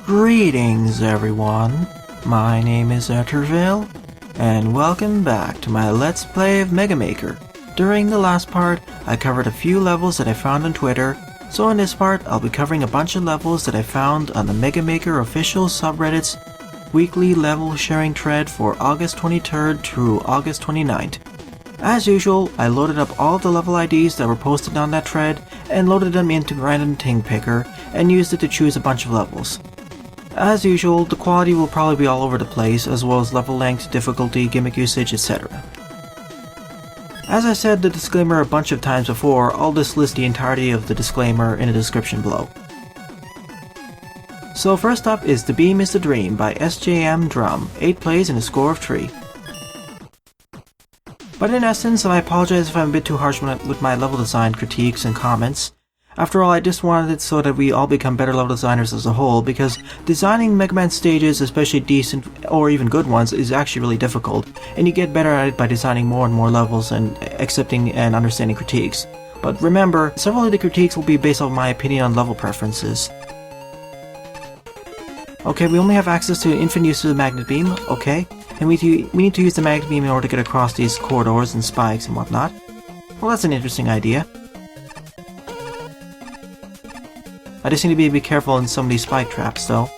Greetings everyone, my name is Etterville, and welcome back to my Let's Play of Mega Maker. During the last part, I covered a few levels that I found on Twitter, so in this part I'll be covering a bunch of levels that I found on the Mega Maker official subreddit's weekly level sharing thread for August 23rd through August 29th. As usual, I loaded up all the level IDs that were posted on that thread and loaded them into Random Thing Picker and used it to choose a bunch of levels. As usual, the quality will probably be all over the place, as well as level length, difficulty, gimmick usage, etc. As I said the disclaimer a bunch of times before, I'll just list the entirety of the disclaimer in the description below. So first up is The Beam is the Dream by Sjmdrum, 8 plays and a score of 3. But in essence, I apologize if I'm a bit too harsh with my level design critiques and comments. After all, I just wanted it so that we all become better level designers as a whole, because designing Mega Man stages, especially decent or even good ones, is actually really difficult, and you get better at it by designing more and more levels and accepting and understanding critiques. But remember, several of the critiques will be based on my opinion on level preferences. Okay, we only have access to infinite use of the magnet beam, okay, and we need to use the magnet beam in order to get across these corridors and spikes and whatnot. Well, that's an interesting idea. I just need to be a bit careful in some of these spike traps, though.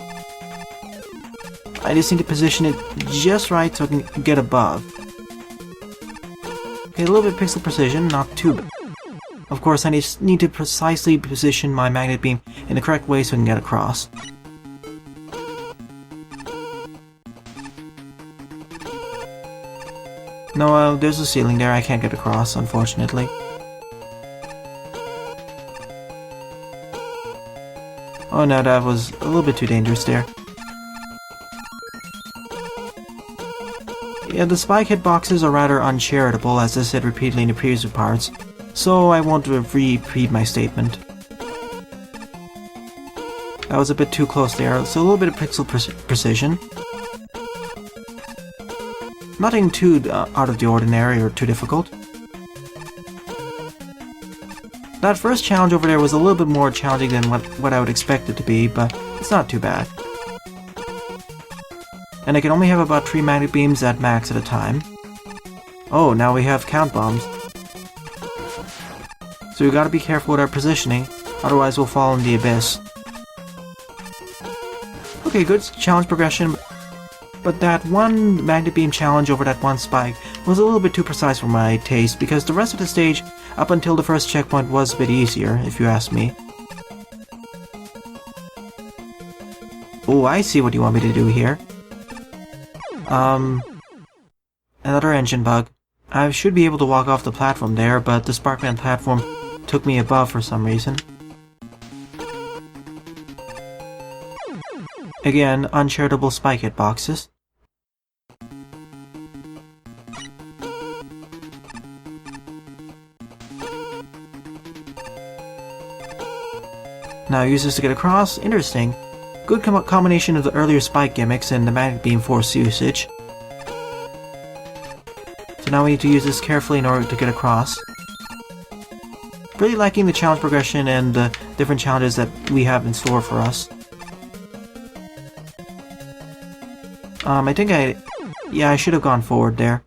I just need to position it just right so I can get above. Okay, a little bit of pixel precision, not too bad. Of course, I just need to precisely position my magnet beam in the correct way so I can get across. No, there's a ceiling there, I can't get across, unfortunately. Oh no, that was a little bit too dangerous there. Yeah, the spike hitboxes are rather uncharitable, as I said repeatedly in the previous parts, so I won't repeat my statement. That was a bit too close there, so a little bit of pixel precision. Nothing too out of the ordinary or too difficult. That first challenge over there was a little bit more challenging than what I would expect it to be, but it's not too bad. And I can only have about 3 magnet beams at max at a time. Oh, now we have count bombs. So we gotta be careful with our positioning, otherwise we'll fall in the abyss. Okay, good challenge progression, but that one magnet beam challenge over that one spike was a little bit too precise for my taste, because the rest of the stage up until the first checkpoint was a bit easier, if you ask me. Oh, I see what you want me to do here. Another engine bug. I should be able to walk off the platform there, but the Sparkman platform took me above for some reason. Again, uncharitable spike hitboxes. Now use this to get across. Interesting. Good combination of the earlier spike gimmicks and the magnet beam force usage. So now we need to use this carefully in order to get across. Really liking the challenge progression and the different challenges that we have in store for us. I think I should have gone forward there.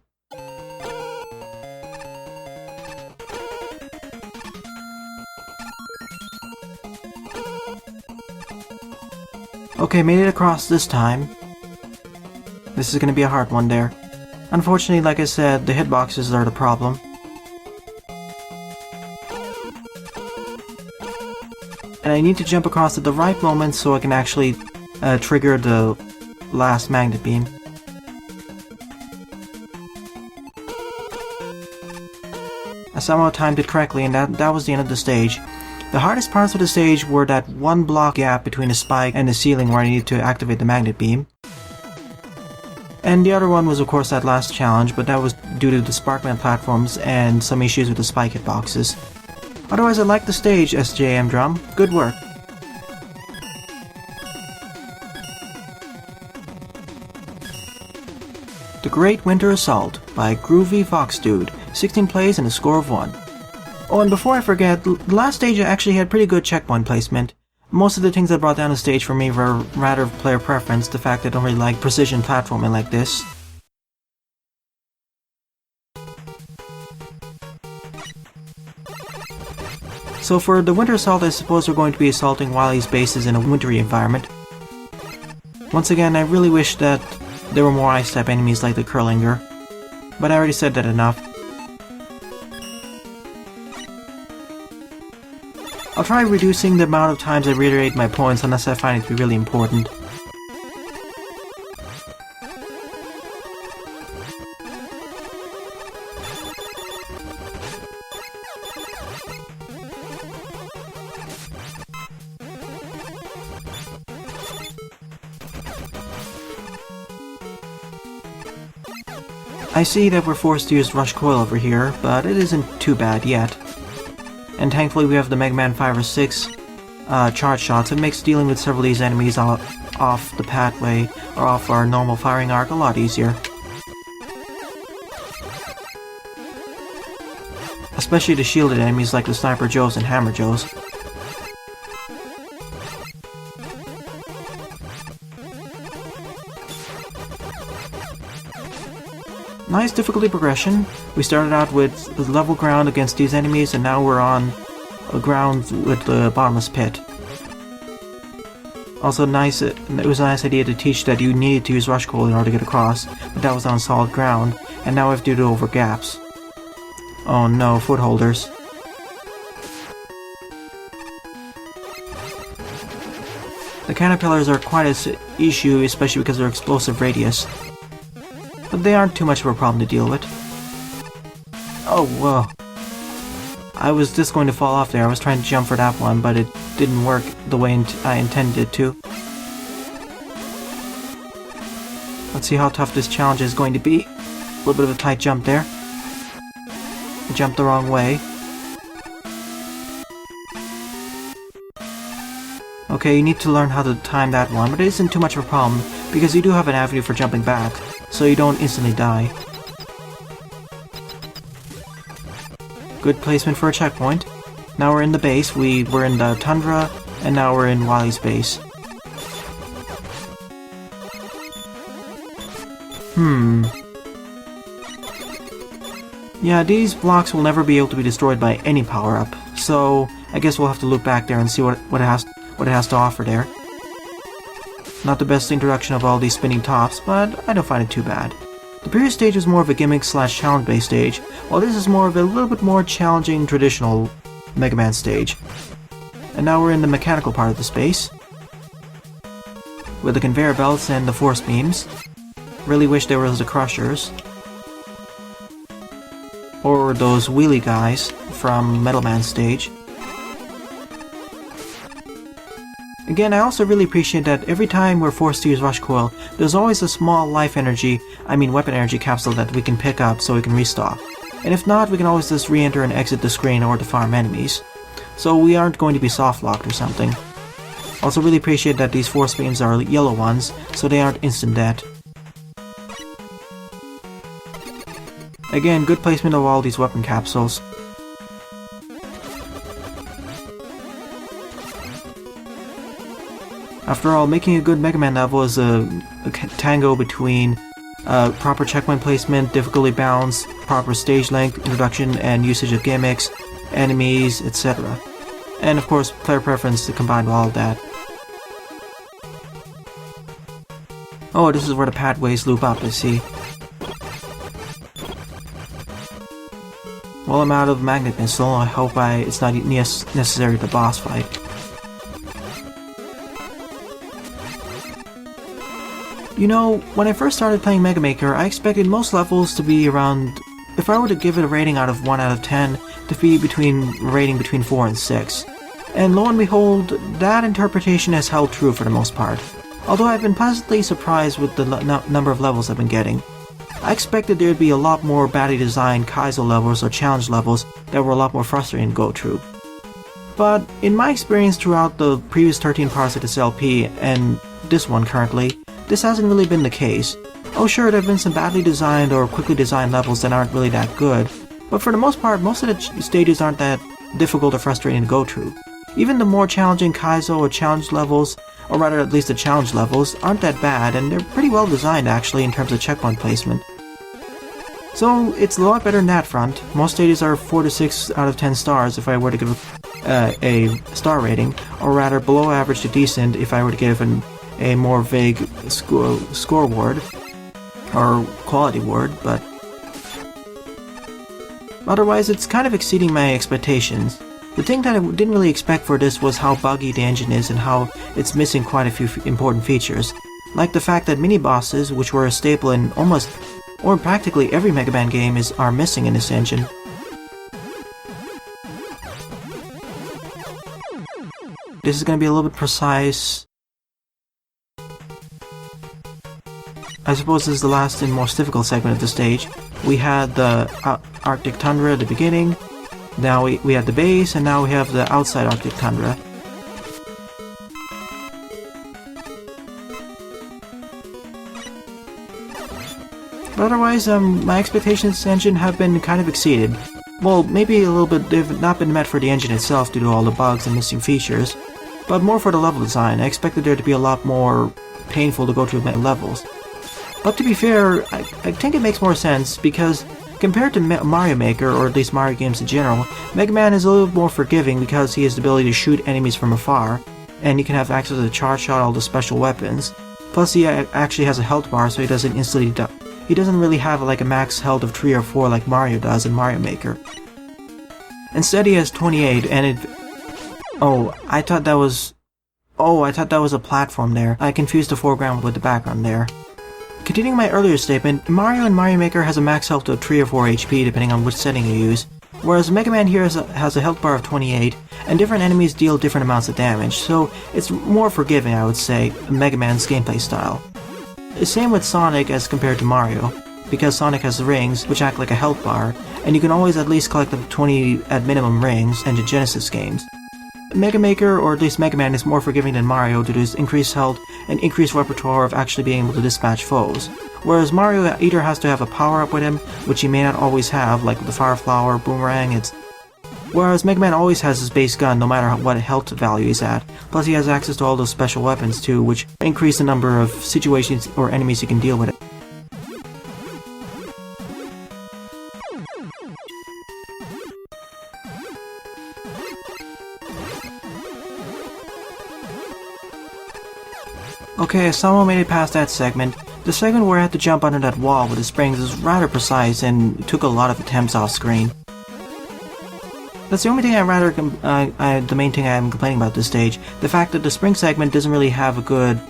Okay, made it across this time. This is gonna be a hard one there. Unfortunately, like I said, the hitboxes are the problem. And I need to jump across at the right moment so I can actually trigger the last magnet beam. I somehow timed it correctly, and that was the end of the stage. The hardest parts of the stage were that one block gap between the spike and the ceiling where I needed to activate the magnet beam. And the other one was of course that last challenge, but that was due to the Sparkman platforms and some issues with the spike hitboxes. Otherwise I liked the stage, Sjmdrum. Good work. The Great Winter Assault by GroovyFoxDude, 16 plays and a score of 1. Oh, and before I forget, the last stage actually had pretty good checkpoint placement. Most of the things that brought down the stage for me were rather of player preference, the fact that I don't really like precision platforming like this. So for the winter assault, I suppose we're going to be assaulting Wily's bases in a wintry environment. Once again, I really wish that there were more ice-type enemies like the Curlinger, but I already said that enough. I'll try reducing the amount of times I reiterate my points unless I find it to be really important. I see that we're forced to use Rush Coil over here, but it isn't too bad yet. And thankfully we have the Mega Man 5 or 6 charge shots. It makes dealing with several of these enemies off the pathway or off our normal firing arc a lot easier. Especially the shielded enemies like the Sniper Joes and Hammer Joes. Nice difficulty progression. We started out with level ground against these enemies and now we're on ground with the bottomless pit. Also nice, it was a nice idea to teach that you needed to use Rush Coil in order to get across, but that was on solid ground, and now we have to do it over gaps. Oh no, footholders. The caterpillars are quite an issue, especially because of their explosive radius. But they aren't too much of a problem to deal with. Oh, whoa. I was just going to fall off there. I was trying to jump for that one, but it didn't work the way I intended it to. Let's see how tough this challenge is going to be. A little bit of a tight jump there. I jumped the wrong way. Okay, you need to learn how to time that one, but it isn't too much of a problem, because you do have an avenue for jumping back, so you don't instantly die. Good placement for a checkpoint. Now we're in the base, we were in the tundra, and now we're in Wily's base. Yeah, these blocks will never be able to be destroyed by any power-up, so I guess we'll have to look back there and see what it has to offer there. Not the best introduction of all these spinning tops, but I don't find it too bad. The previous stage was more of a gimmick/challenge-based stage, while this is more of a little bit more challenging traditional Mega Man stage. And now we're in the mechanical part of the space, with the conveyor belts and the force beams. Really wish there was the crushers. Or those wheelie guys from Metal Man stage. Again, I also really appreciate that every time we're forced to use Rush Coil, there's always a small weapon energy capsule that we can pick up so we can restock. And if not, we can always just re-enter and exit the screen or to farm enemies. So we aren't going to be soft-locked or something. Also really appreciate that these force beams are yellow ones, so they aren't instant death. Again, good placement of all these weapon capsules. After all, making a good Mega Man level is a tango between proper checkpoint placement, difficulty balance, proper stage length, introduction and usage of gimmicks, enemies, etc. And of course, player preference to combine all of that. Oh, this is where the pathways loop up, I see. Well, I'm out of Magnet Missile. I hope it's not necessary to boss fight. You know, when I first started playing Mega Maker, I expected most levels to be around, if I were to give it a rating out of 1 out of 10, to be rating between 4 and 6. And lo and behold, that interpretation has held true for the most part. Although I've been pleasantly surprised with the number of levels I've been getting. I expected there'd be a lot more badly designed Kaizo levels or challenge levels that were a lot more frustrating to go through. But in my experience throughout the previous 13 parts of this LP, and this one currently, this hasn't really been the case. Oh sure, there have been some badly designed or quickly designed levels that aren't really that good, but for the most part, most of the stages aren't that difficult or frustrating to go through. Even the more challenging Kaizo or challenge levels, or rather at least the challenge levels, aren't that bad, and they're pretty well designed actually in terms of checkpoint placement. So it's a lot better in that front. Most stages are 4 to 6 out of 10 stars if I were to give a star rating, or rather below average to decent if I were to give a more vague score word, or quality word, but otherwise it's kind of exceeding my expectations. The thing that I didn't really expect for this was how buggy the engine is and how it's missing quite a few important features, like the fact that mini-bosses, which were a staple in almost, or practically every Mega Man game, are missing in this engine. This is going to be a little bit precise. I suppose this is the last and most difficult segment of the stage. We had the Arctic Tundra at the beginning, now we had the base, and now we have the outside Arctic Tundra. But otherwise, my expectations of this engine have been kind of exceeded. Well, maybe a little bit, they've not been met for the engine itself due to all the bugs and missing features, but more for the level design. I expected there to be a lot more painful to go through levels. But to be fair, I think it makes more sense because compared to Mario Maker, or at least Mario games in general, Mega Man is a little more forgiving because he has the ability to shoot enemies from afar, and he can have access to the charge shot, all the special weapons. Plus he actually has a health bar, so he doesn't instantly die. He doesn't really have like a max health of 3 or 4 like Mario does in Mario Maker. Instead he has 28, and it... Oh, I thought that was a platform there. I confused the foreground with the background there. Continuing my earlier statement, Mario in Mario Maker has a max health of 3 or 4 HP depending on which setting you use, whereas Mega Man here has a health bar of 28, and different enemies deal different amounts of damage, so it's more forgiving, I would say, Mega Man's gameplay style. Same with Sonic as compared to Mario, because Sonic has rings which act like a health bar, and you can always at least collect the 20 at minimum rings in the Genesis games. Mega Maker, or at least Mega Man, is more forgiving than Mario due to his increased health and increased repertoire of actually being able to dispatch foes, whereas Mario either has to have a power-up with him, which he may not always have, like the Fire Flower, Boomerang, whereas Mega Man always has his base gun no matter what health value he's at, plus he has access to all those special weapons too, which increase the number of situations or enemies he can deal with. Okay, I somehow made it past that segment. The segment where I had to jump under that wall with the springs is rather precise and took a lot of attempts off screen. That's the only thing the main thing I'm complaining about this stage. The fact that the spring segment doesn't really have a good,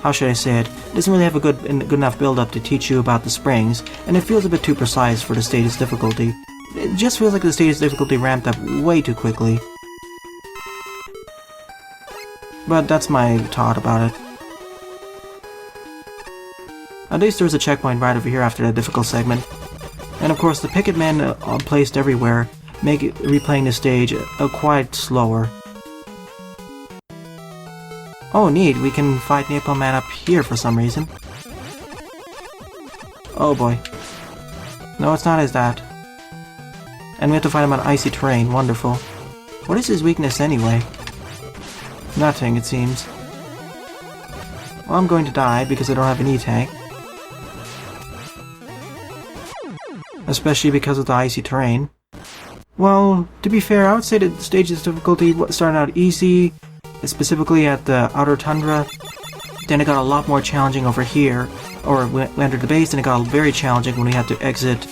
how should I say it, doesn't really have a good enough build-up to teach you about the springs, and it feels a bit too precise for the stage's difficulty. It just feels like the stage's difficulty ramped up way too quickly. But that's my thought about it. At least there's a checkpoint right over here after that difficult segment. And of course the picket men placed everywhere make replaying the stage quite slower. Oh neat, we can fight Napalm Man up here for some reason. Oh boy. No, it's not as that. And we have to fight him on icy terrain, wonderful. What is his weakness anyway? Nothing, it seems. Well, I'm going to die because I don't have an E-tank. Especially because of the icy terrain. Well, to be fair, I would say that the stage's difficulty started out easy, specifically at the outer tundra. Then it got a lot more challenging over here, or we entered the base, and it got very challenging when we had to exit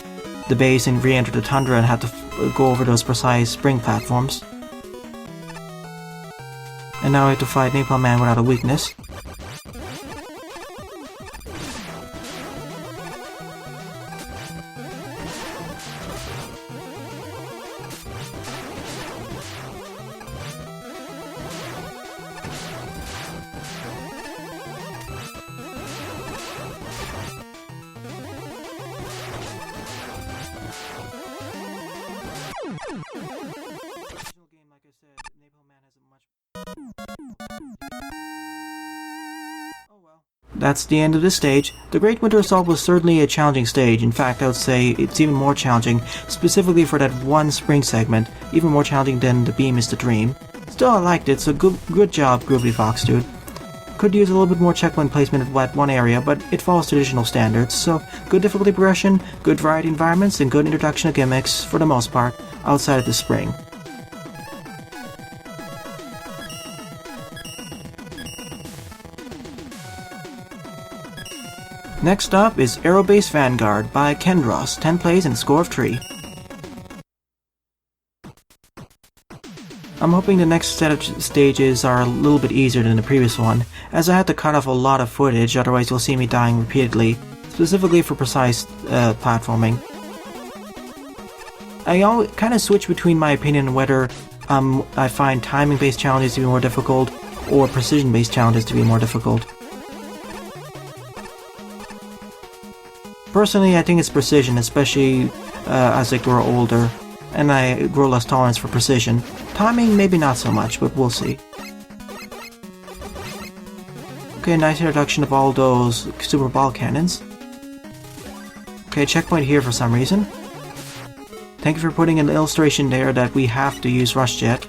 the base and re-enter the tundra and had to go over those precise spring platforms. And now we have to fight Napalm Man without a weakness. That's the end of this stage. The Great Winter Assault was certainly a challenging stage. In fact, I would say it's even more challenging, specifically for that one spring segment, even more challenging than The Beam is the Dream. Still, I liked it, so good job, GroovyFoxDude. Could use a little bit more checkpoint placement at one area, but it follows traditional standards, so good difficulty progression, good variety environments, and good introduction of gimmicks, for the most part, outside of the spring. Next up is Aerobase Vanguard by Kendross, 10 plays and a score of 3. I'm hoping the next set of stages are a little bit easier than the previous one, as I had to cut off a lot of footage, otherwise you'll see me dying repeatedly, specifically for precise platforming. I kind of switch between my opinion on whether I find timing-based challenges to be more difficult, or precision-based challenges to be more difficult. Personally, I think it's precision, especially as I grow older, and I grow less tolerance for precision. Timing, maybe not so much, but we'll see. Okay, nice introduction of all those super ball cannons. Okay, checkpoint here for some reason. Thank you for putting an illustration there that we have to use Rush Jet.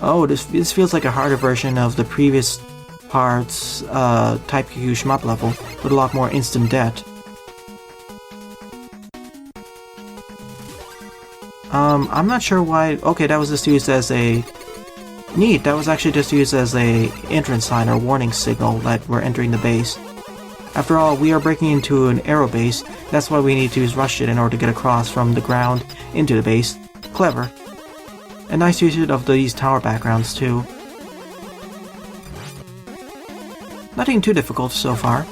Oh, this feels like a harder version of the previous parts Type Q shmup level, with a lot more instant death. I'm not sure why. Okay, that was just used as a... Neat, that was actually just used as a entrance sign or warning signal that we're entering the base. After all, we are breaking into an aerobase, that's why we need to use Rush Jet in order to get across from the ground into the base. Clever. A nice usage of these tower backgrounds too. Nothing too difficult so far.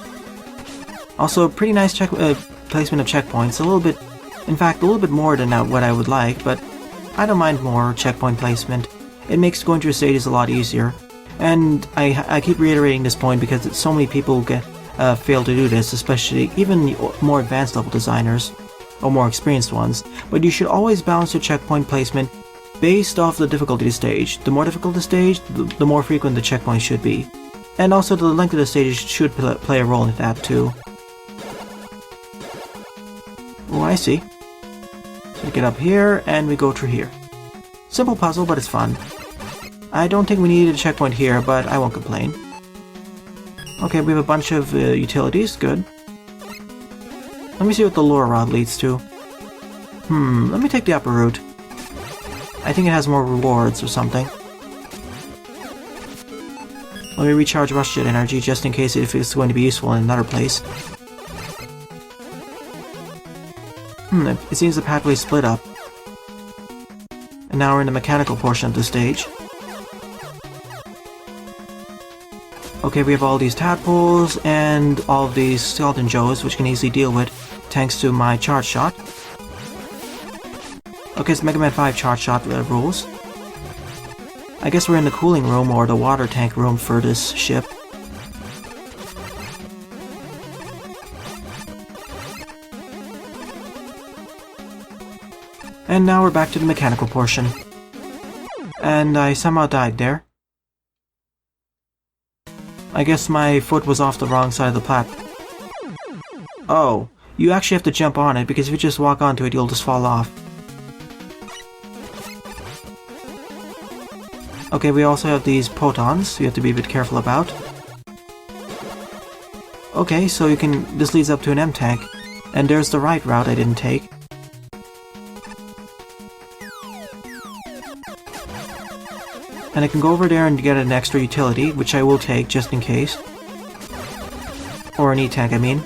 Also, pretty nice placement of checkpoints, a little bit... In fact, a little bit more than what I would like, but I don't mind more checkpoint placement. It makes going through stages a lot easier. And I keep reiterating this point because so many people fail to do this, especially even more advanced level designers, or more experienced ones. But you should always balance your checkpoint placement based off the difficulty of the stage. The more difficult the stage, the more frequent the checkpoints should be. And also the length of the stage should play a role in that too. Oh, I see. So we get up here, and we go through here. Simple puzzle, but it's fun. I don't think we needed a checkpoint here, but I won't complain. Okay, we have a bunch of utilities, good. Let me see what the lure rod leads to. Let me take the upper route. I think it has more rewards or something. Let me recharge Rush Jet energy just in case if it's going to be useful in another place. It seems the pathway split up. And now we're in the mechanical portion of the stage. Okay, we have all these tadpoles and all of these skeleton joes, which can easily deal with thanks to my charge shot. Okay, it's Mega Man 5 charge shot rules. I guess we're in the cooling room or the water tank room for this ship. And now we're back to the mechanical portion. And I somehow died there. I guess my foot was off the wrong side of the platform. Oh, you actually have to jump on it, because if you just walk onto it, you'll just fall off. Okay, we also have these protons you have to be a bit careful about. Okay, so this leads up to an M-tank. And there's the right route I didn't take. And I can go over there and get an extra utility, which I will take just in case. Or an E-tank, I mean.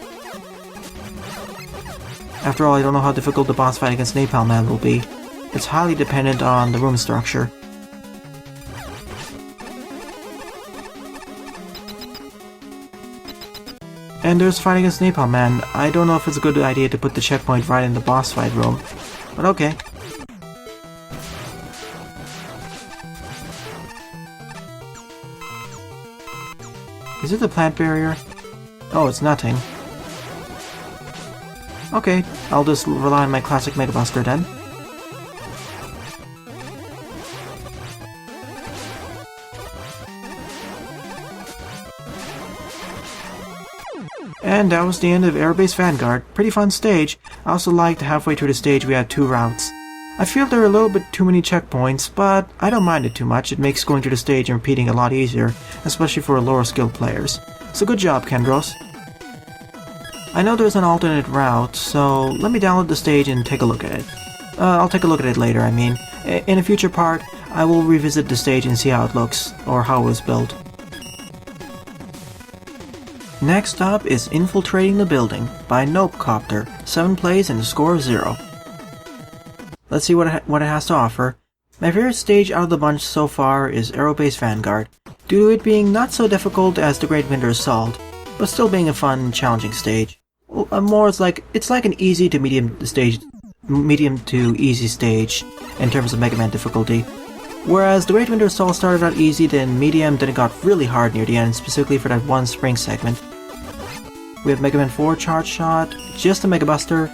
After all, I don't know how difficult the boss fight against Napalm Man will be. It's highly dependent on the room structure. And there's a fight against Napalm Man. I don't know if it's a good idea to put the checkpoint right in the boss fight room, but okay. Is it the plant barrier? Oh, it's nothing. Okay, I'll just rely on my classic Mega Buster then. And that was the end of Aerobase Vanguard. Pretty fun stage. I also liked halfway through the stage we had two routes. I feel there are a little bit too many checkpoints, but I don't mind it too much. It makes going through the stage and repeating a lot easier, especially for lower skilled players. So good job, Kendross. I know there's an alternate route, so let me download the stage and take a look at it. I'll take a look at it later, I mean. In a future part, I will revisit the stage and see how it looks, or how it was built. Next up is Infiltrating the Building by NopeCopter, 7 plays and a score of 0. Let's see what it has to offer. My favorite stage out of the bunch so far is Aerobase Vanguard, due to it being not so difficult as the Great Winter Assault, but still being a fun, challenging stage. It's like an easy to medium to easy stage in terms of Mega Man difficulty. Whereas the Great Winter Assault started out easy, then medium, then it got really hard near the end, specifically for that one spring segment. We have Mega Man 4 Charge Shot, just a Mega Buster,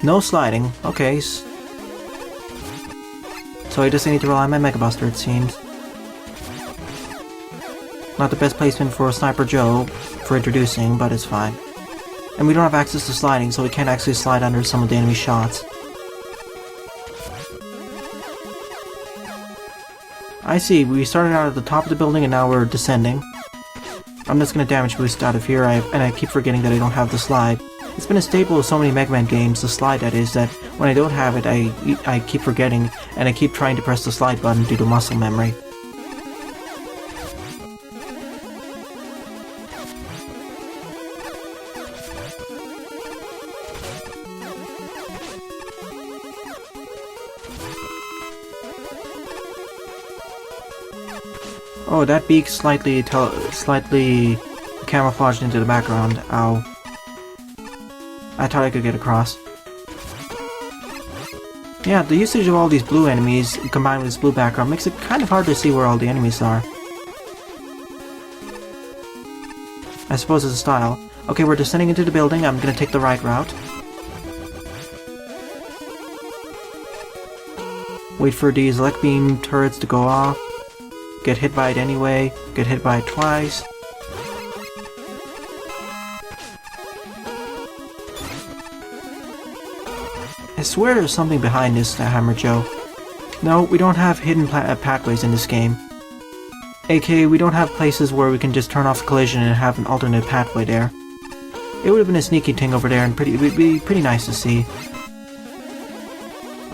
no sliding, okay. So I just need to rely on my Mega Buster, it seems. Not the best placement for Sniper Joe for introducing, but it's fine. And we don't have access to sliding, so we can't actually slide under some of the enemy shots. I see, we started out at the top of the building and now we're descending. I'm just gonna damage boost out of here, and I keep forgetting that I don't have the slide. It's been a staple of so many Mega Man games, the slide that is, that when I don't have it, I keep forgetting, and I keep trying to press the slide button due to muscle memory. Oh, that beak slightly camouflaged into the background. Ow. I thought I could get across. Yeah, the usage of all these blue enemies combined with this blue background makes it kind of hard to see where all the enemies are. I suppose it's a style. Okay, we're descending into the building. I'm gonna take the right route. Wait for these elect beam turrets to go off. Get hit by it anyway, get hit by it twice. I swear there's something behind this, Hammer Joe. No, we don't have hidden pathways in this game. AKA, we don't have places where we can just turn off the collision and have an alternate pathway there. It would have been a sneaky thing over there and it would be pretty nice to see.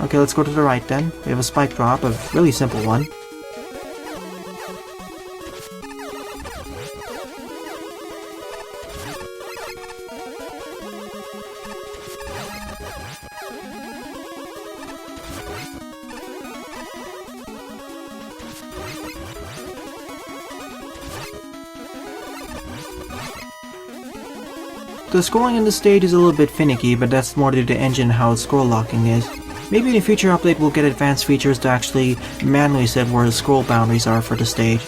Okay, let's go to the right then. We have a spike drop, a really simple one. The scrolling in the stage is a little bit finicky, but that's more due to the engine and how its scroll locking is. Maybe in a future update we'll get advanced features to actually manually set where the scroll boundaries are for the stage.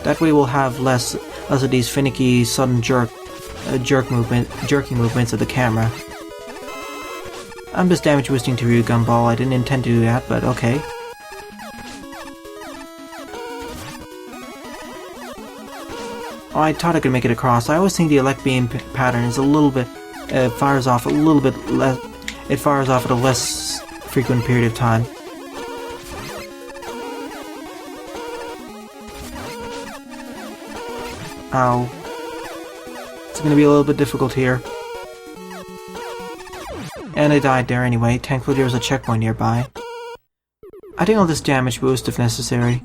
That way we'll have less of these finicky, sudden jerky movements of the camera. I'm just damage boosting to you, Gumball. I didn't intend to do that, but okay. Oh, I thought I could make it across. I always think the elect beam pattern is a little bit, fires off a little bit less. It fires off at a less frequent period of time. Ow. It's gonna be a little bit difficult here. And I died there anyway. Thankfully there was a checkpoint nearby. I think I'll just damage boost if necessary.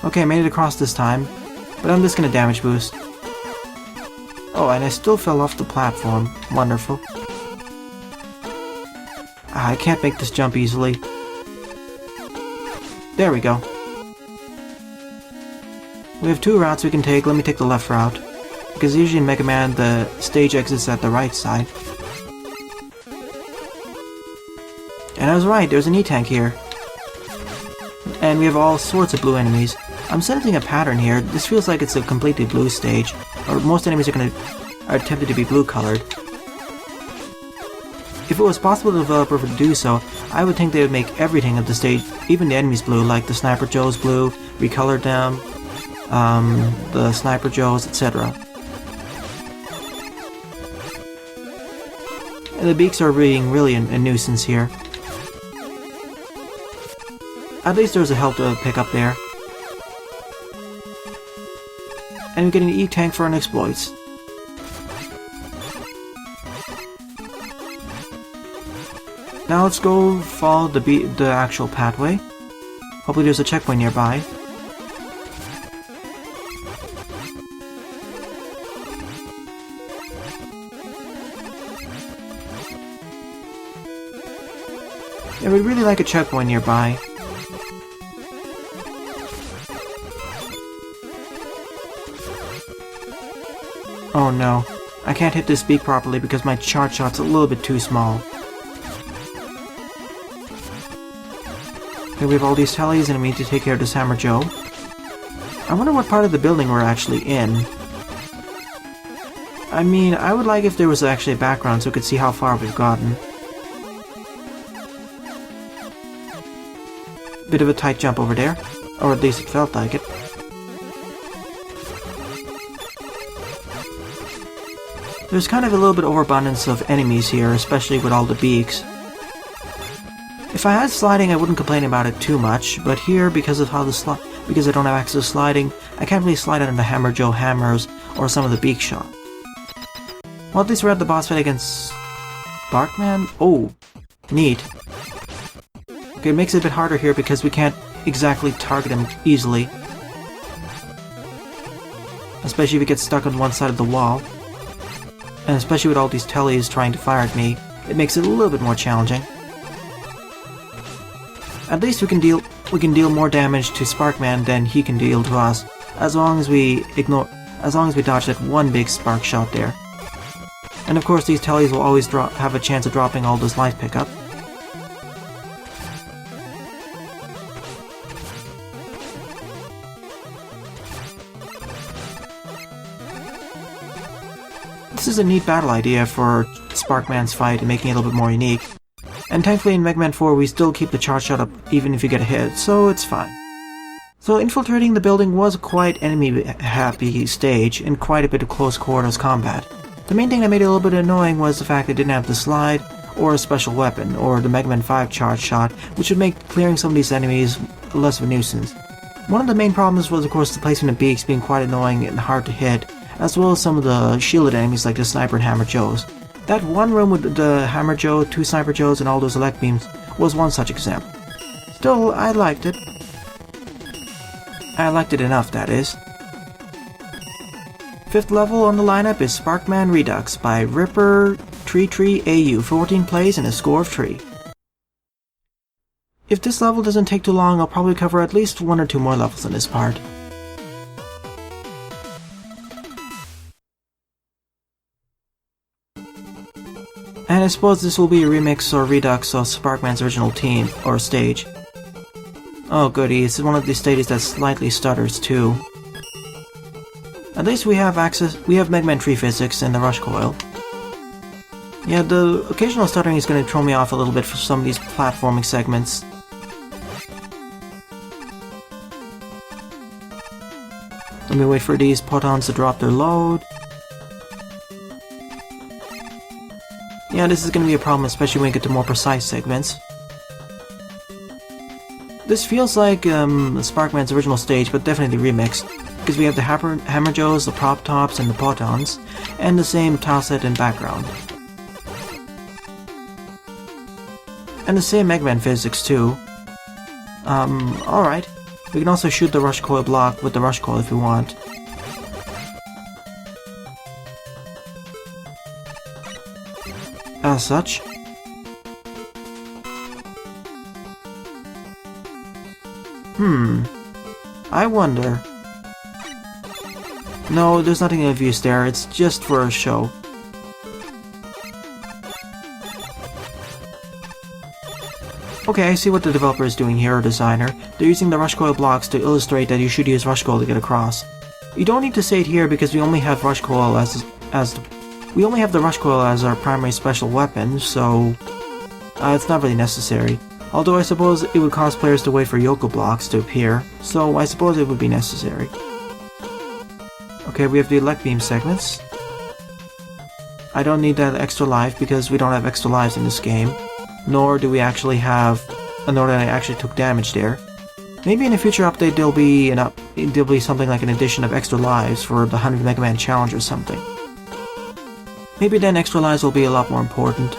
Okay, I made it across this time, but I'm just gonna damage boost. Oh, and I still fell off the platform. Wonderful. I can't make this jump easily. There we go. We have two routes we can take. Let me take the left route, because usually in Mega Man the stage exits at the right side. And I was right, there's an E-Tank here. And we have all sorts of blue enemies. I'm sensing a pattern here. This feels like it's a completely blue stage, or most enemies are tempted to be blue colored. If it was possible for the developer to do so, I would think they would make everything of the stage, even the enemies blue, like the Sniper Joes blue, recolored them, the Sniper Joes, etc. And the beaks are being really a nuisance here. At least there's a health to pick up there. And we get an E-tank for an exploits. Now let's go follow the actual pathway. Hopefully there's a checkpoint nearby. Yeah, we'd really like a checkpoint nearby. Oh no, I can't hit this beak properly because my charge shot's a little bit too small. Okay, we have all these tellies and we need to take care of this Hammer Joe. I wonder what part of the building we're actually in. I mean, I would like if there was actually a background so we could see how far we've gotten. Bit of a tight jump over there, or at least it felt like it. There's kind of a little bit overabundance of enemies here, especially with all the beaks. If I had sliding, I wouldn't complain about it too much, but here, because of how because I don't have access to sliding, I can't really slide under the Hammer Joe hammers or some of the beak shot. Well, at least we're at the boss fight against Sparkman. Oh, neat. Okay, it makes it a bit harder here because we can't exactly target him easily. Especially if he gets stuck on one side of the wall. And especially with all these tellies trying to fire at me, it makes it a little bit more challenging. At least we can deal more damage to Sparkman than he can deal to us, as long as we dodge that one big spark shot there. And of course these tellies will always have a chance of dropping all those life pickup. This is a neat battle idea for Sparkman's fight and making it a little bit more unique. And thankfully in Mega Man 4 we still keep the charge shot up even if you get a hit, so it's fine. So infiltrating the building was a quite enemy-happy stage and quite a bit of close quarters combat. The main thing that made it a little bit annoying was the fact it didn't have the slide, or a special weapon, or the Mega Man 5 charge shot, which would make clearing some of these enemies less of a nuisance. One of the main problems was of course the placement of beaks being quite annoying and hard to hit, as well as some of the shielded enemies like the Sniper and Hammer Joes. That one room with the Hammer Joe, 2 Sniper Joes, and all those elect beams was one such example. Still, I liked it. I liked it enough, that is. 5th level on the lineup is Sparkman Redux by Ripper Tree AU, 14 plays and a score of 3. If this level doesn't take too long, I'll probably cover at least 1 or 2 more levels in this part. And I suppose this will be a remix or redux of Sparkman's original theme, or stage. Oh goody, it's one of these stages that slightly stutters too. At least we have Mega Man 3 physics and the rush coil. Yeah, the occasional stuttering is going to throw me off a little bit for some of these platforming segments. Let me wait for these potons to drop their load. Yeah, this is going to be a problem, especially when we get to more precise segments. This feels like Sparkman's original stage, but definitely remixed, because we have the Hammer Joes, the Prop Tops, and the Potons, and the same tileset and background. And the same Mega Man physics too. Alright. We can also shoot the Rush Coil block with the Rush Coil if we want. As such. I wonder. No, there's nothing obvious there, it's just for a show. Okay, I see what the developer is doing here, or designer. They're using the Rush Coil blocks to illustrate that you should use Rush Coil to get across. You don't need to say it here because we only have Rush Coil we only have the Rush Coil as our primary special weapon, so it's not really necessary. Although I suppose it would cause players to wait for Yoko blocks to appear, so I suppose it would be necessary. Okay, we have the elect beam segments. I don't need that extra life because we don't have extra lives in this game. Nor do I actually took damage there. Maybe in a future update there'll be something like an addition of extra lives for the 100 Mega Man challenge or something. Maybe then extra lives will be a lot more important.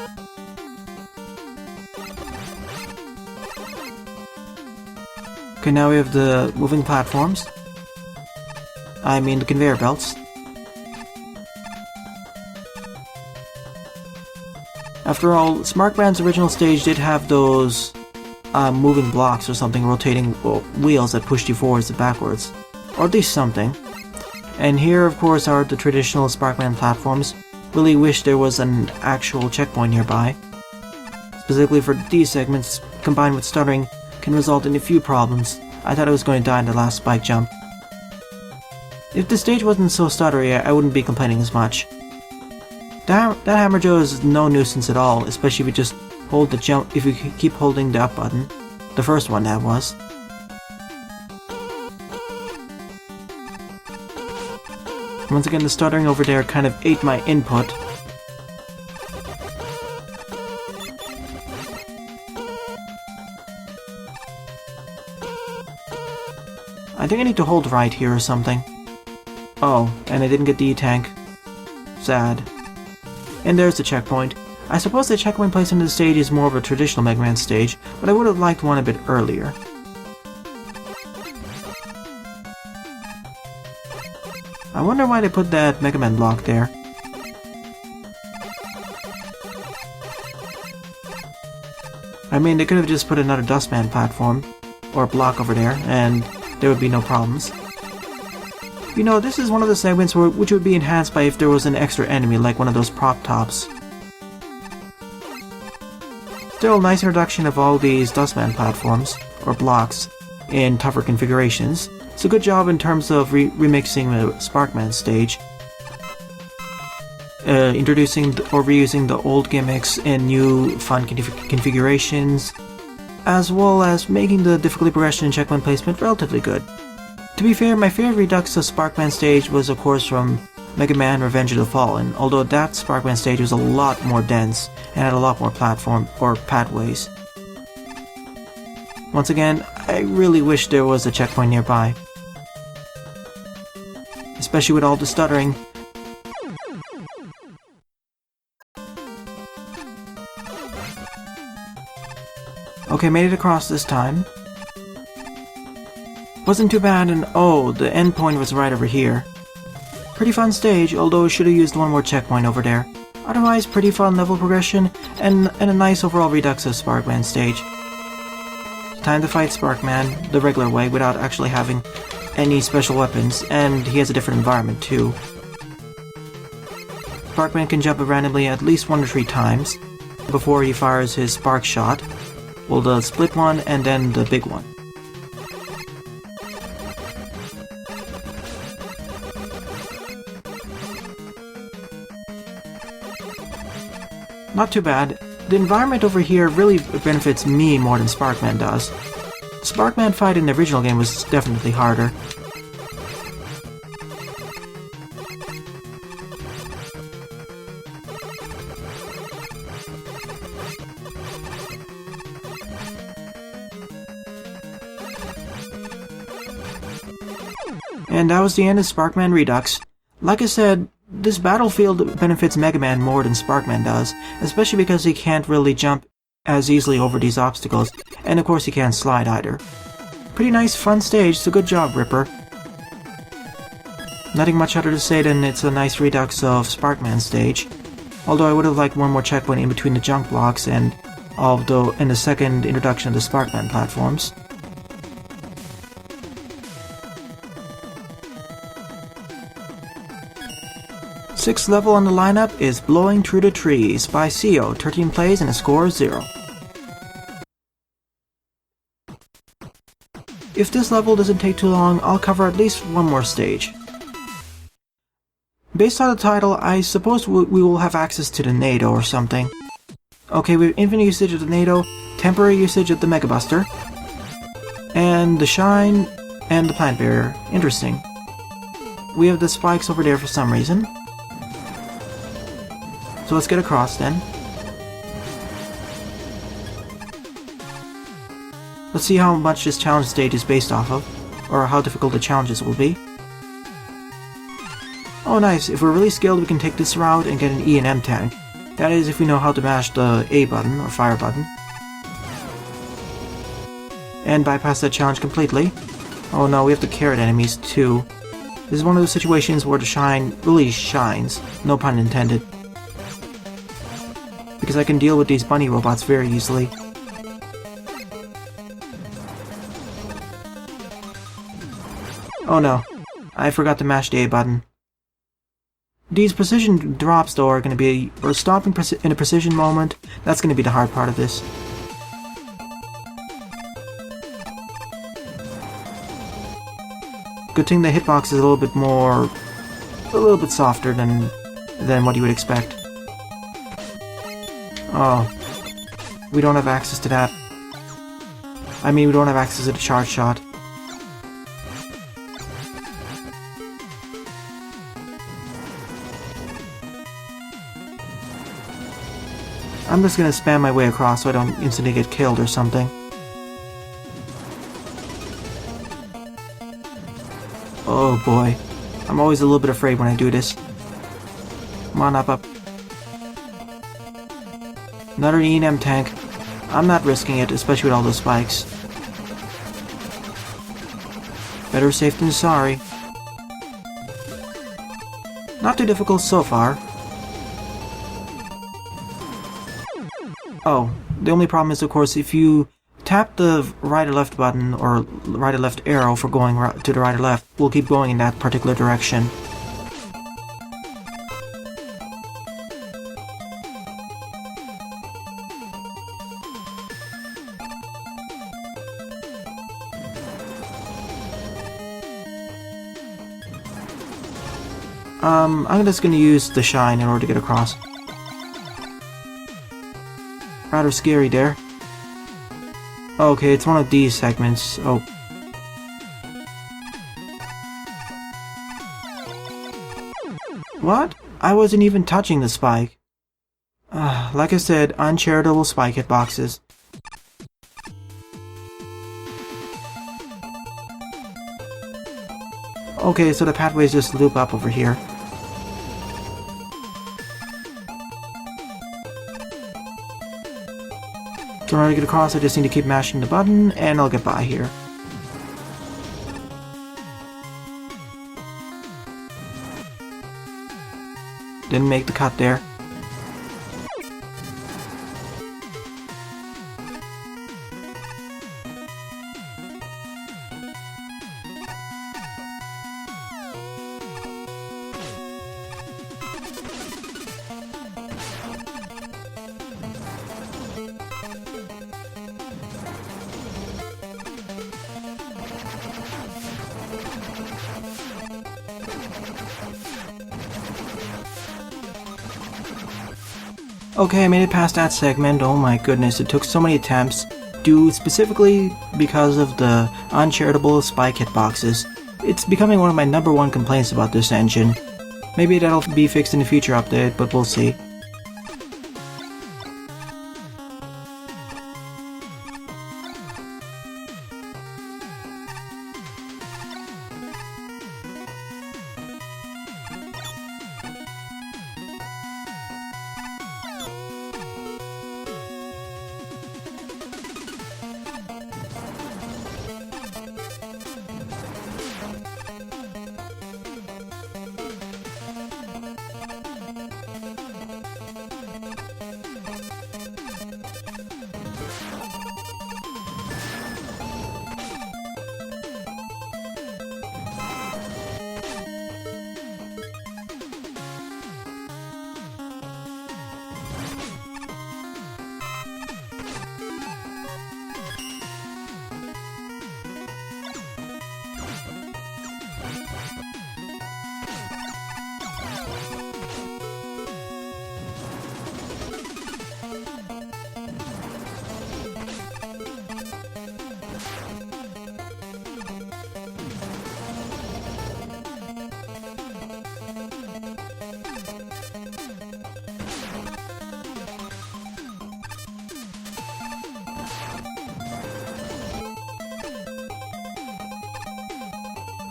Okay, now we have the moving platforms. I mean the conveyor belts. After all, Sparkman's original stage did have those moving blocks or something, rotating wheels that pushed you forwards and backwards. Or at least something. And here, of course, are the traditional Sparkman platforms. Really wish there was an actual checkpoint nearby. Specifically for these segments, combined with stuttering, can result in a few problems. I thought I was going to die in the last spike jump. If the stage wasn't so stuttery, I wouldn't be complaining as much. That Hammer Joe is no nuisance at all, especially if you just hold the jump, if you keep holding the up button. The first one, that was. Once again, the stuttering over there kind of ate my input. I think I need to hold right here or something. Oh, and I didn't get the E-Tank. Sad. And there's the checkpoint. I suppose the checkpoint placed into the stage is more of a traditional Mega Man stage, but I would have liked one a bit earlier. I wonder why they put that Mega Man block there. I mean, they could have just put another Dustman platform, or block over there, and there would be no problems. You know, this is one of the segments which would be enhanced by if there was an extra enemy, like one of those prop tops. Still, a nice introduction of all these Dustman platforms, or blocks, in tougher configurations. It's a good job in terms of remixing the Sparkman stage. Introducing or reusing the old gimmicks in new fun configurations, as well as making the difficulty progression and checkpoint placement relatively good. To be fair, my favorite Redux of Sparkman stage was of course from Mega Man Revenge of the Fallen, although that Sparkman stage was a lot more dense and had a lot more platform or pathways. Once again, I really wish there was a checkpoint nearby. Especially with all the stuttering. Okay, made it across this time. Wasn't too bad, and oh, the end point was right over here. Pretty fun stage, although I should have used one more checkpoint over there. Otherwise, pretty fun level progression, and a nice overall Redux of Sparkman stage. Time to fight Sparkman the regular way without actually having any special weapons, and he has a different environment too. Sparkman can jump randomly at least 1 to 3 times before he fires his spark shot. Well, the split one and then the big one. Not too bad. The environment over here really benefits me more than Sparkman does. The Sparkman fight in the original game was definitely harder. And that was the end of Sparkman Redux. Like I said, this battlefield benefits Mega Man more than Sparkman does, especially because he can't really jump as easily over these obstacles, and of course he can't slide either. Pretty nice, fun stage, so good job, Ripper. Nothing much other to say than it's a nice redux of Sparkman stage, although I would have liked one more checkpoint in between the junk blocks and the second introduction of the Sparkman platforms. Sixth level on the lineup is Blowing Through the Trees by CO, 13 plays and a score of 0. If this level doesn't take too long, I'll cover at least one more stage. Based on the title, I suppose we will have access to the NATO or something. Okay, we have infinite usage of the NATO, temporary usage of the Mega Buster, and the Shine, and the Plant Barrier. Interesting. We have the spikes over there for some reason. So let's get across then. Let's see how much this challenge stage is based off of, or how difficult the challenges will be. Oh nice, if we're really skilled we can take this route and get an E and M tank. That is if we know how to mash the A button, or fire button. And bypass that challenge completely. Oh no, we have to carrot enemies too. This is one of those situations where the shine really shines, no pun intended. Because I can deal with these bunny robots very easily. Oh no, I forgot to mash the A button. These precision drops though are going to be, or stopping in a precision moment, that's going to be the hard part of this. Good thing the hitbox is a little bit softer than what you would expect. Oh, we don't have access to that. I mean, we don't have access to the charge shot. I'm just gonna spam my way across so I don't instantly get killed or something. Oh boy. I'm always a little bit afraid when I do this. Come on, up. Another E&M tank. I'm not risking it, especially with all those spikes. Better safe than sorry. Not too difficult so far. Oh, the only problem is, of course, if you tap the right or left button, or right or left arrow for going to the right or left, we'll keep going in that particular direction. I'm just gonna use the shine in order to get across. Rather scary there. Okay, it's one of these segments. Oh. What? I wasn't even touching the spike. Like I said, uncharitable spike hitboxes. Okay, so the pathways just loop up over here. In order to get across, I just need to keep mashing the button, and I'll get by here. Didn't make the cut there. Okay, I made it past that segment. Oh my goodness, it took so many attempts, due specifically because of the uncharitable spike hitboxes. It's becoming one of my #1 complaints about this engine. Maybe that'll be fixed in a future update, but we'll see.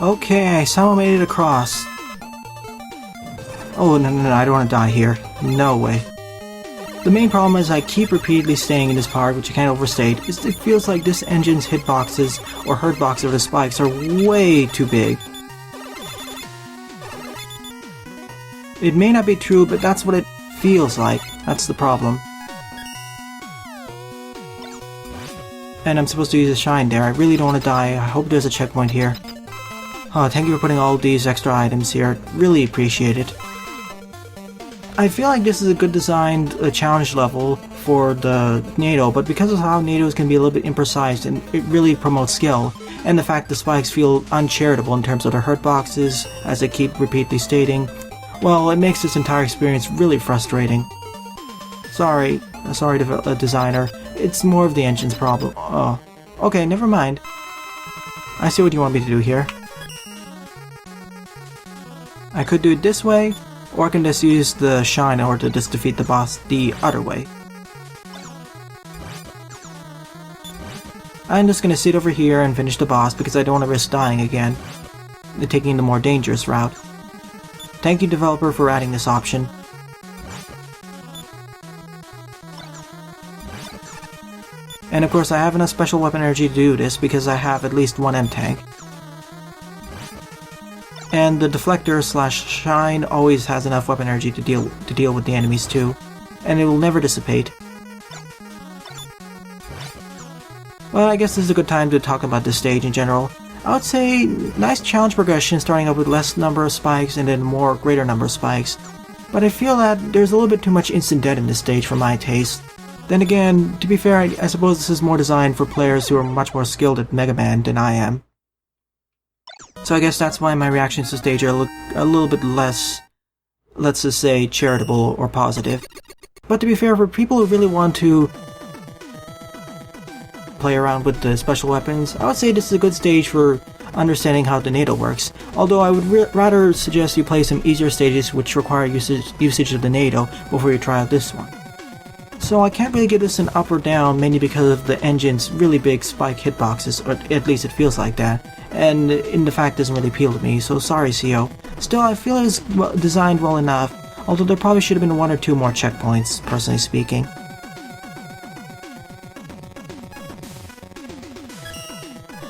Okay, I somehow made it across. Oh, no, I don't want to die here. No way. The main problem is I keep repeatedly staying in this part, which I can't overstate, is it feels like this engine's hitboxes or hurtbox of the spikes are way too big. It may not be true, but that's what it feels like. That's the problem. And I'm supposed to use a shine there. I really don't want to die. I hope there's a checkpoint here. Oh, thank you for putting all these extra items here. Really appreciate it. I feel like this is a good designed challenge level for the NATO, but because of how NATOs can be a little bit imprecise, and it really promotes skill, and the fact the spikes feel uncharitable in terms of their hurt boxes, as I keep repeatedly stating, well, it makes this entire experience really frustrating. Sorry, designer. It's more of the engine's problem. Oh, okay, never mind. I see what you want me to do here. I could do it this way, or I can just use the shine in order to just defeat the boss the other way. I'm just gonna sit over here and finish the boss because I don't want to risk dying again, taking the more dangerous route. Thank you, developer, for adding this option. And of course I have enough special weapon energy to do this because I have at least one M-Tank. And the deflector slash shine always has enough weapon energy to deal with the enemies too, and it will never dissipate. Well, I guess this is a good time to talk about this stage in general. I would say nice challenge progression, starting up with less number of spikes and then more greater number of spikes. But I feel that there's a little bit too much instant death in this stage for my taste. Then again, to be fair, I suppose this is more designed for players who are much more skilled at Mega Man than I am. So I guess that's why my reactions to the stage are a little bit less, let's just say, charitable or positive. But to be fair, for people who really want to play around with the special weapons, I would say this is a good stage for understanding how the NATO works. Although I would rather suggest you play some easier stages which require usage of the NATO before you try out this one. So I can't really give this an up or down, mainly because of the engine's really big spike hitboxes, or at least it feels like that, and in the fact doesn't really appeal to me, so sorry CO. Still, I feel it was designed well enough, although there probably should have been one or two more checkpoints, personally speaking.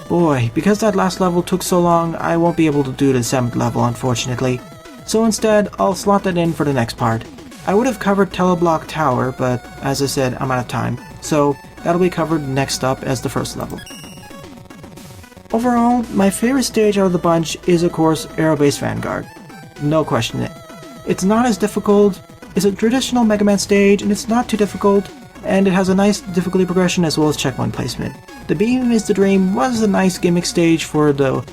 Boy, because that last level took so long, I won't be able to do the 7th level, unfortunately. So instead, I'll slot that in for the next part. I would have covered Teleblock Tower, but as I said, I'm out of time, so that'll be covered next up as the first level. Overall, my favorite stage out of the bunch is of course Aerobase Vanguard. No question. It's not as difficult, it's a traditional Mega Man stage, and it's not too difficult, and it has a nice difficulty progression as well as checkpoint placement. The Beam is the Dream was a nice gimmick stage for the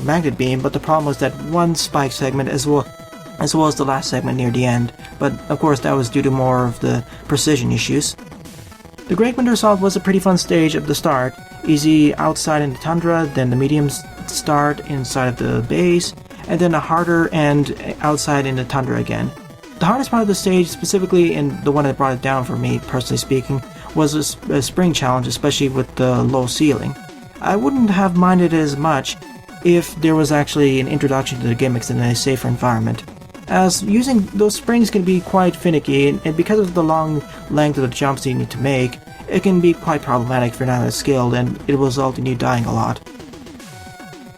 magnet beam, but the problem was that one spike segment as well as the last segment near the end, but of course that was due to more of the precision issues. The Great Winter Assault was a pretty fun stage at the start, easy outside in the tundra, then the medium start inside of the base, and then a harder end outside in the tundra again. The hardest part of the stage, specifically and the one that brought it down for me, personally speaking, was a spring challenge, especially with the low ceiling. I wouldn't have minded it as much if there was actually an introduction to the gimmicks in a safer environment, as using those springs can be quite finicky, and because of the long length of the jumps you need to make, it can be quite problematic if you're not as skilled, and it will result in you dying a lot.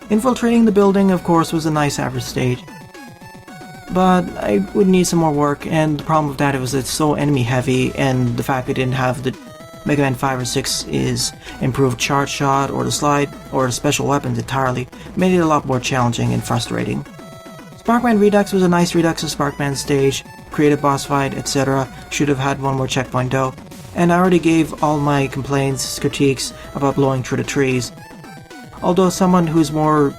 Infiltrating the building, of course, was a nice average stage, but I would need some more work, and the problem with that was it's so enemy heavy, and the fact it didn't have the Mega Man 5 or 6 is improved charge shot or the slide or the special weapons entirely made it a lot more challenging and frustrating. Sparkman Redux was a nice Redux of Sparkman stage, creative boss fight, etc. Should have had one more checkpoint though, and I already gave all my complaints, critiques about blowing through the trees. Although someone who's more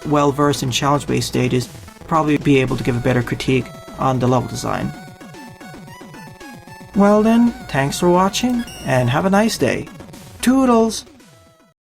well versed in challenge based stages probably be able to give a better critique on the level design. Well then, thanks for watching, and have a nice day. Toodles!